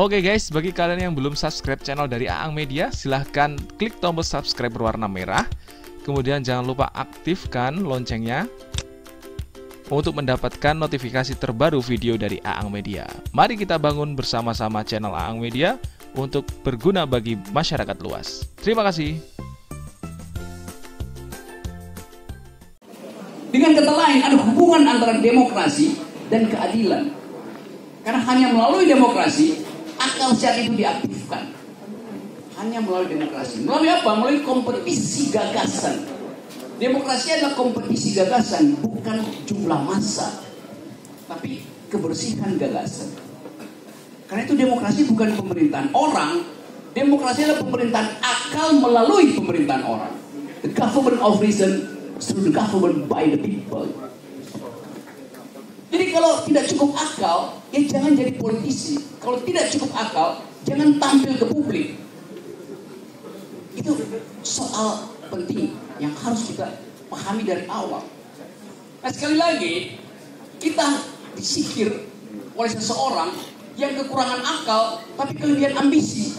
Oke guys, bagi kalian yang belum subscribe channel dari Aang Media, silahkan klik tombol subscribe berwarna merah. Kemudian jangan lupa aktifkan loncengnya untuk mendapatkan notifikasi terbaru video dari Aang Media. Mari kita bangun bersama-sama channel Aang Media untuk berguna bagi masyarakat luas. Terima kasih. Dengan kata lain, ada hubungan antara demokrasi dan keadilan. Karena hanya melalui demokrasi, akal sehat itu diaktifkan. Hanya melalui demokrasi. Melalui apa? Melalui kompetisi gagasan. Demokrasi adalah kompetisi gagasan, bukan jumlah massa, tapi kebersihan gagasan. Karena itu demokrasi bukan pemerintahan orang. Demokrasi adalah pemerintahan akal melalui pemerintahan orang. The government of reason through the government by the people. Jadi kalau tidak cukup akal, ya jangan jadi politisi. Kalau tidak cukup akal, jangan tampil ke publik. Itu soal penting yang harus kita pahami dari awal. Nah, sekali lagi, kita disikir oleh seseorang yang kekurangan akal, tapi kelebihan ambisi.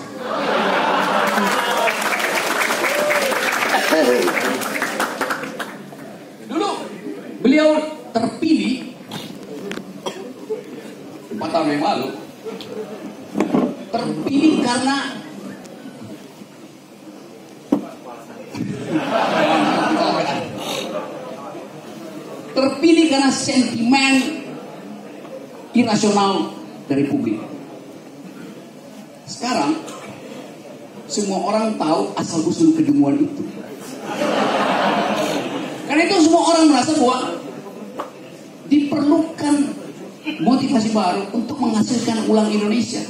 Dulu beliau terpilih 4 tahun yang lalu, terpilih karena sentimen irasional dari publik. Sekarang semua orang tahu asal usul kedunguan itu. Karena itu semua orang merasa bahwa diperlukan motivasi baru untuk menghasilkan ulang Indonesia.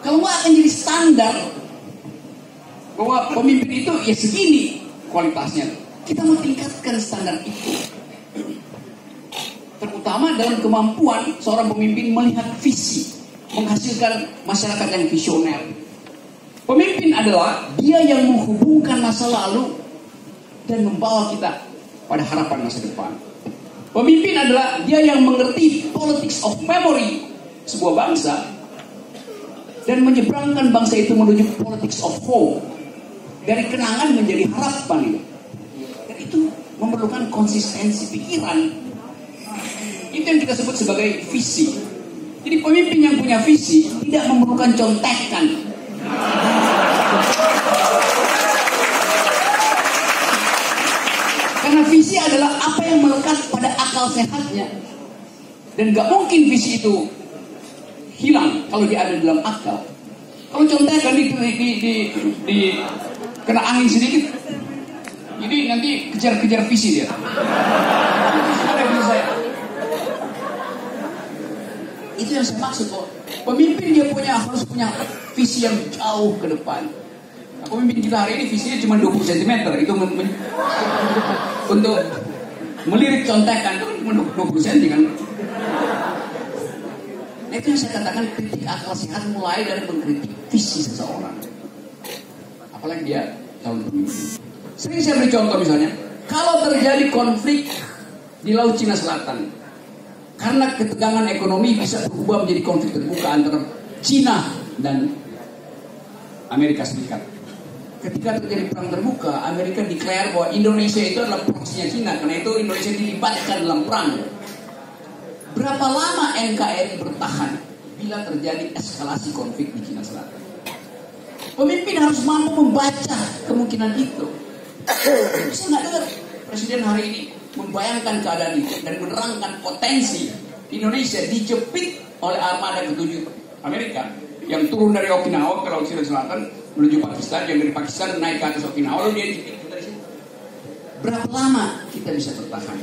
Kalau nggak akan jadi standar bahwa pemimpin itu ya segini kualitasnya. Kita mau tingkatkan standar itu. Terutama dalam kemampuan seorang pemimpin melihat visi, menghasilkan masyarakat yang visioner. Pemimpin adalah dia yang menghubungkan masa lalu dan membawa kita pada harapan masa depan. Pemimpin adalah dia yang mengerti politics of memory sebuah bangsa dan menyeberangkan bangsa itu menuju politics of hope, dari kenangan menjadi harapan. Dan itu memerlukan konsistensi pikiran. Itu yang kita sebut sebagai visi. Jadi pemimpin yang punya visi tidak memerlukan contekan. Karena visi adalah apa yang melekat pada akal sehatnya. Dan gak mungkin visi itu hilang kalau dia ada dalam akal. Kalau contekan di kena angin sedikit, jadi nanti kejar-kejar visi dia. Ada yang saya. Itu yang saya maksud kok. Pemimpin dia harus punya visi yang jauh ke depan. Nah, pemimpin kita hari ini visinya cuma 20 cm. Itu untuk melirik contekan itu cuma 20 cm kan. Nah, itu yang saya katakan kritik akal sehat mulai dari mengkritik visi seseorang. Apalagi dia calon pemimpin. Sering saya beri contoh misalnya, kalau terjadi konflik di Laut Cina Selatan, karena ketegangan ekonomi bisa berubah menjadi konflik terbuka antara Cina dan Amerika Serikat. Ketika terjadi perang terbuka, Amerika declare bahwa Indonesia itu adalah proksinya Cina. Karena itu Indonesia dilibatkan dalam perang. Berapa lama NKRI bertahan bila terjadi eskalasi konflik di Cina Selatan? Pemimpin harus mampu membaca kemungkinan itu. Saya nggak dengar Presiden hari ini membayangkan keadaan itu dan menerangkan potensi Indonesia dijepit oleh armada ke-7 Amerika yang turun dari Okinawa ke Laut Cina Selatan menuju Pakistan, yang dari Pakistan naik ke atas Okinawa lalu dia dijepit dari situ. Berapa lama kita bisa bertahan?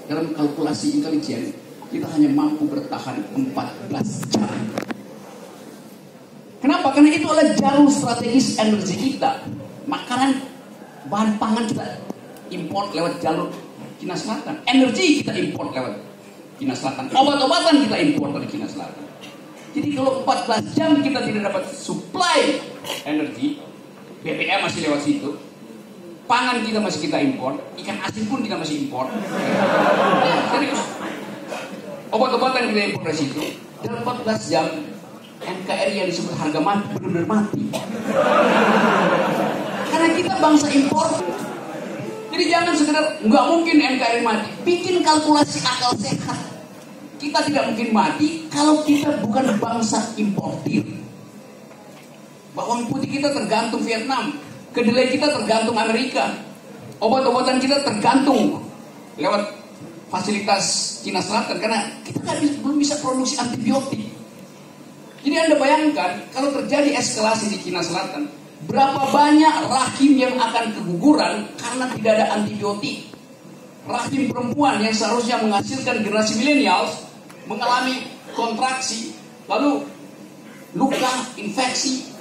Dalam kalkulasi intelijen kita hanya mampu bertahan 14 jam. Kenapa? Karena itu adalah jalur strategis energi kita. Makanan, bahan pangan kita import lewat jalur Cina Selatan. Energi kita import lewat Cina Selatan. Obat-obatan kita import dari Cina Selatan. Jadi kalau 14 jam kita tidak dapat supply energi, BBM masih lewat situ, pangan kita masih kita import, ikan asin pun kita masih import. Serius. Obat-obatan kita import dari situ. Dalam 14 jam NKRI yang disebut harga mati benar-benar mati. Karena kita bangsa impor. Jadi jangan sekedar nggak mungkin NKRI mati. Bikin kalkulasi akal sehat. Kita tidak mungkin mati kalau kita bukan bangsa importir. Bawang putih kita tergantung Vietnam, kedelai kita tergantung Amerika, obat-obatan kita tergantung lewat fasilitas Cina Selatan karena kita belum bisa produksi antibiotik. Jadi Anda bayangkan kalau terjadi eskalasi di Cina Selatan, berapa banyak rahim yang akan keguguran karena tidak ada antibiotik. Rahim perempuan yang seharusnya menghasilkan generasi milenial mengalami kontraksi, lalu luka, infeksi.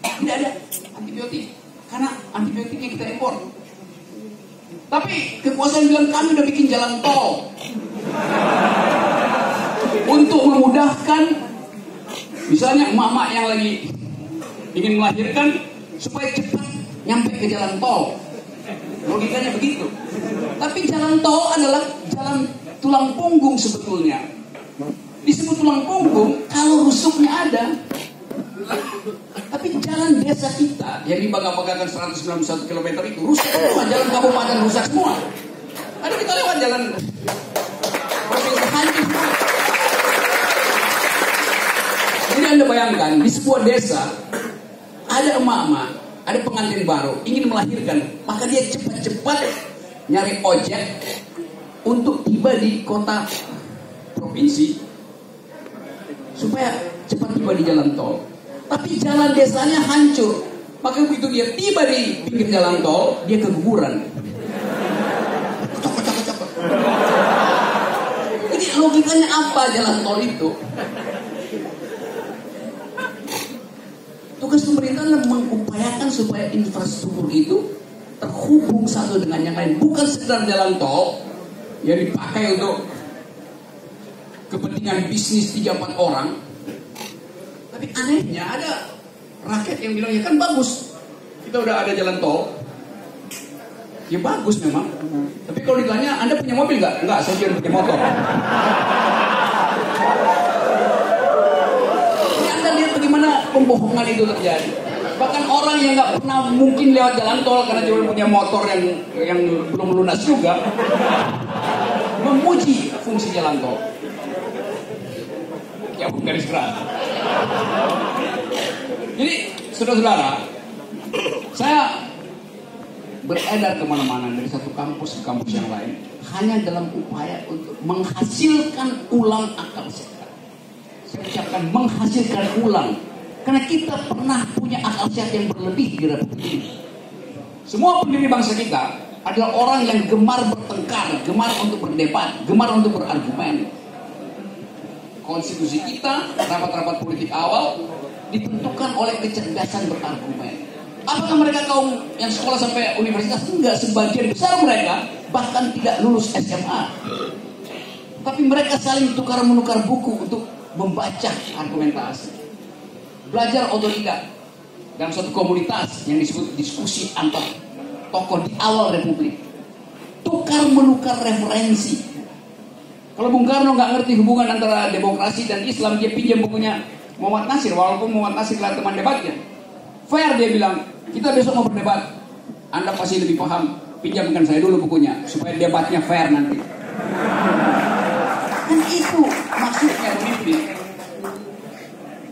Tidak ada antibiotik karena antibiotiknya kita impor. Tapi kekuasaan bilang kami udah bikin jalan tol untuk memudahkan misalnya emak-emak yang lagi ingin melahirkan supaya cepat nyampe ke jalan tol. Logikanya begitu. Tapi jalan tol adalah jalan tulang punggung sebetulnya. Disebut tulang punggung kalau rusuknya ada. Tapi jalan desa kita yang dibangga-banggakan 191 km itu rusak semua, jalan kabupaten rusak semua. Ada kita lewat jalan provinsi hancur semua. Jadi Anda bayangkan di sebuah desa ada emak-emak, ada pengantin baru ingin melahirkan, maka dia cepat-cepat nyari ojek untuk tiba di kota provinsi supaya cepat tiba di jalan tol. Tapi jalan desanya hancur. Maka begitu dia tiba di pinggir jalan tol, dia keguguran. Jadi logikanya apa jalan tol itu? Tugas pemerintah adalah mengupayakan supaya infrastruktur itu terhubung satu dengan yang lain. Bukan sekedar jalan tol yang dipakai untuk kepentingan bisnis 3-4 orang. Tapi anehnya ada rakyat yang bilang, ya kan bagus, kita udah ada jalan tol. Ya bagus memang. Tapi kalau ditanya, Anda punya mobil nggak? Enggak, saya cuma punya motor. Jadi Anda lihat bagaimana pembohongan itu terjadi. Bahkan orang yang nggak pernah mungkin lewat jalan tol karena cuma punya motor yang belum lunas juga, memuji fungsi jalan tol. Ya bukan garis keras. Jadi saudara-saudara, saya beredar kemana-mana dari satu kampus ke kampus yang lain hanya dalam upaya untuk menghasilkan ulang akal sehat. Saya ucapkan menghasilkan ulang, karena kita pernah punya akal sehat yang berlebih di Republik ini. Semua pendiri bangsa kita adalah orang yang gemar bertengkar, gemar untuk berdebat, gemar untuk berargumen. Konstitusi kita, rapat-rapat politik awal ditentukan oleh kecerdasan berargumen. Apakah mereka kaum yang sekolah sampai universitas? Enggak, sebagian besar mereka bahkan tidak lulus SMA. Tapi mereka saling tukar-menukar buku untuk membaca argumentasi. Belajar otodidak dalam suatu komunitas yang disebut diskusi antar tokoh di awal Republik. Tukar-menukar referensi. Kalau Bung Karno nggak ngerti hubungan antara demokrasi dan Islam, dia pinjam bukunya Muhammad Nasir, walaupun Muhammad Nasir adalah teman debatnya. Fair, dia bilang, kita besok mau berdebat, Anda pasti lebih paham, pinjamkan saya dulu bukunya supaya debatnya fair nanti. Dan itu maksudnya pemimpin.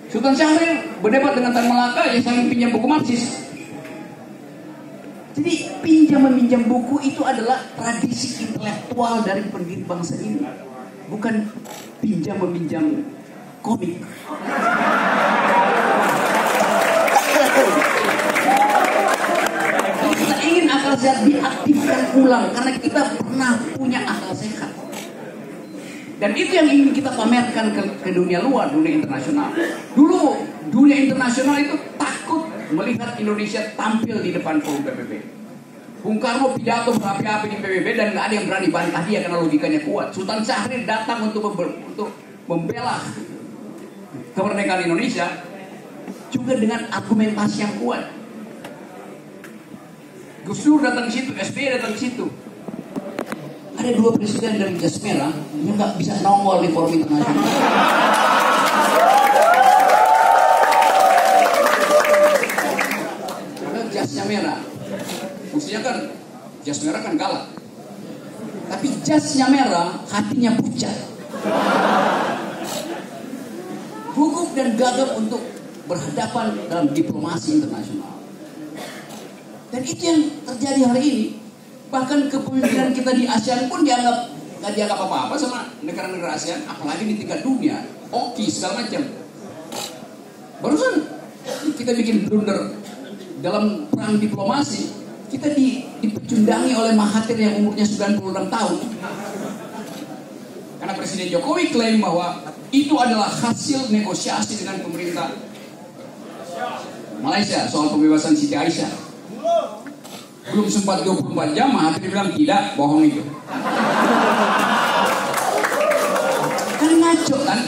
Sultan Syahrir berdebat dengan Tan Malaka, ya saling pinjam buku Marxis. Jadi pinjam-meminjam buku itu adalah tradisi intelektual dari pendiri bangsa ini, bukan pinjam-meminjam komik. Jadi kita ingin akal sehat diaktifkan ulang karena kita pernah punya akal sehat. Dan itu yang ingin kita pamerkan ke dunia luar, dunia internasional. Dulu dunia internasional itu takut melihat Indonesia tampil di depan forum PBB. Bung Karno pidato berapi-api di PBB dan nggak ada yang berani bantah dia karena logikanya kuat. Sultan Syahrir datang untuk membela kemerdekaan Indonesia juga dengan argumentasi yang kuat. Gus Dur datang ke situ, SBY datang ke situ. Ada dua presiden dari jas merah yang nggak bisa nongol di forum internasional. jasnya merah. Mestinya kan jas merah kan galak. Tapi jasnya merah, hatinya pucat. Gugup dan gagap untuk berhadapan dalam diplomasi internasional. Dan itu yang terjadi hari ini. Bahkan kepemimpinan kita di ASEAN pun nggak dianggap apa-apa sama negara-negara ASEAN, apalagi di tingkat dunia. Oke, segala macam. Barusan kita bikin blunder dalam perang diplomasi, kita dipecundangi oleh Mahathir yang umurnya 96 tahun. Karena Presiden Jokowi klaim bahwa itu adalah hasil negosiasi dengan pemerintah Malaysia soal pembebasan Siti Aisyah. Belum sempat 24 jam, Mahathir bilang tidak, bohong itu. Kan ngaco kan?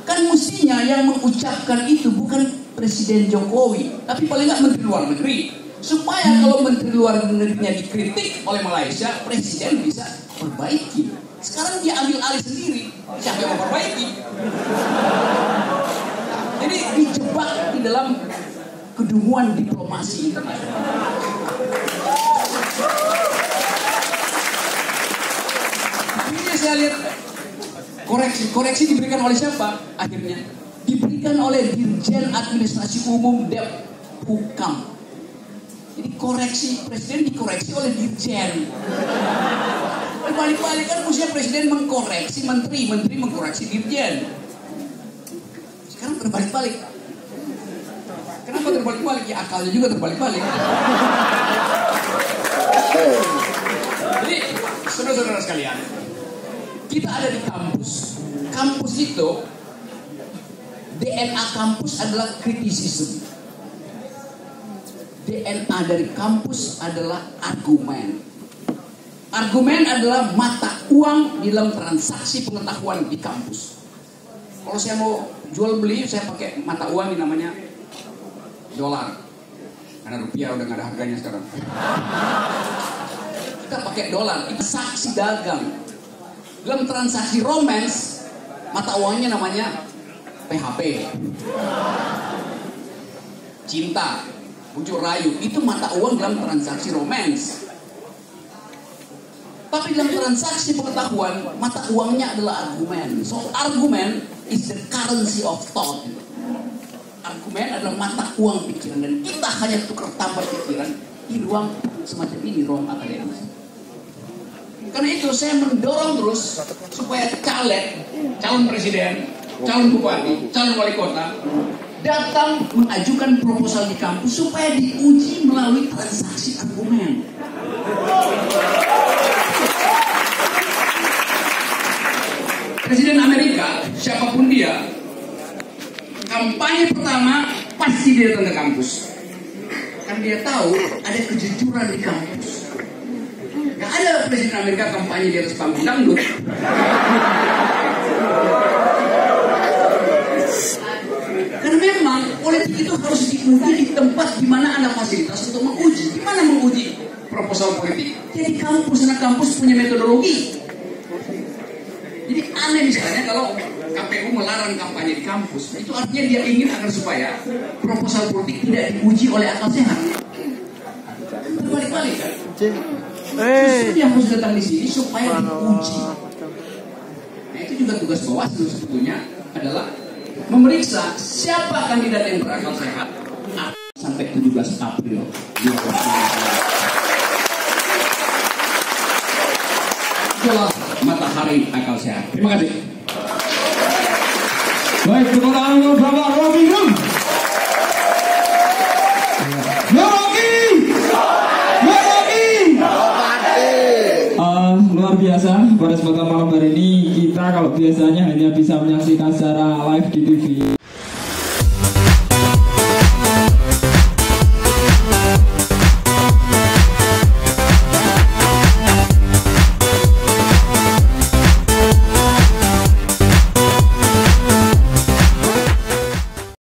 Kan mestinya yang mengucapkan itu bukan Presiden Jokowi, tapi paling nggak Menteri Luar Negeri. Supaya kalau Menteri Luar Negerinya dikritik oleh Malaysia, Presiden bisa perbaiki. Sekarang dia ambil alih sendiri, siapa yang memperbaiki? Jadi dijebak di dalam kedunguan diplomasi internasional. Ini saya lihat koreksi diberikan oleh siapa akhirnya? Diberikan oleh Dirjen Administrasi Umum Dep.Hukam. Jadi koreksi Presiden dikoreksi oleh Dirjen. Balik-balik kan mestinya Presiden mengkoreksi menteri mengkoreksi Dirjen. Sekarang terbalik-balik. Kenapa terbalik-balik? Ya akalnya juga terbalik-balik. Jadi saudara-saudara sekalian, kita ada di kampus. Kampus itu, DNA kampus adalah kritisisme. DNA dari kampus adalah argumen. Argumen adalah mata uang di dalam transaksi pengetahuan di kampus. Kalau saya mau jual beli, saya pakai mata uang yang namanya dolar. Karena rupiah udah nggak ada harganya sekarang. Kita pakai dolar, itu saksi dagang. Dalam transaksi romance, mata uangnya namanya PHP. Cinta, bujuk rayu, itu mata uang dalam transaksi romance. Tapi dalam transaksi pengetahuan, mata uangnya adalah argumen. So argument is the currency of thought. Argumen adalah mata uang pikiran, dan kita hanya tukar tambah pikiran di ruang semacam ini, ruang akademis. Karena itu saya mendorong terus supaya caleg, calon presiden, calon bupati, calon wali kota datang mengajukan proposal di kampus supaya diuji melalui transaksi argumen. Presiden Amerika, siapapun dia, kampanye pertama pasti dia datang ke kampus. Karena dia tahu ada kejujuran di kampus. Gak ada Presiden Amerika kampanye di atas panggung dangdut. Karena memang politik itu harus diuji di tempat di mana ada fasilitas untuk menguji. Gimana menguji proposal politik? Jadi kampus, karena kampus punya metodologi. Jadi aneh misalnya kalau KPU melarang kampanye di kampus, itu artinya dia ingin agar supaya proposal politik tidak diuji oleh akal sehat. Terbalik-balik kan? Justru dia harus datang di sini supaya diuji. Nah itu juga tugas Bawaslu sebetulnya adalah memeriksa siapa kandidat yang berakal sehat sampai 17 April 2019. Itulah matahari akal sehat. Terima kasih. Baik, tepuk tangan untuk Bapak Rocky Gerung. Luar biasa, pada kesempatan malam hari ini kita kalau biasanya hanya bisa menyaksikan secara live di TV.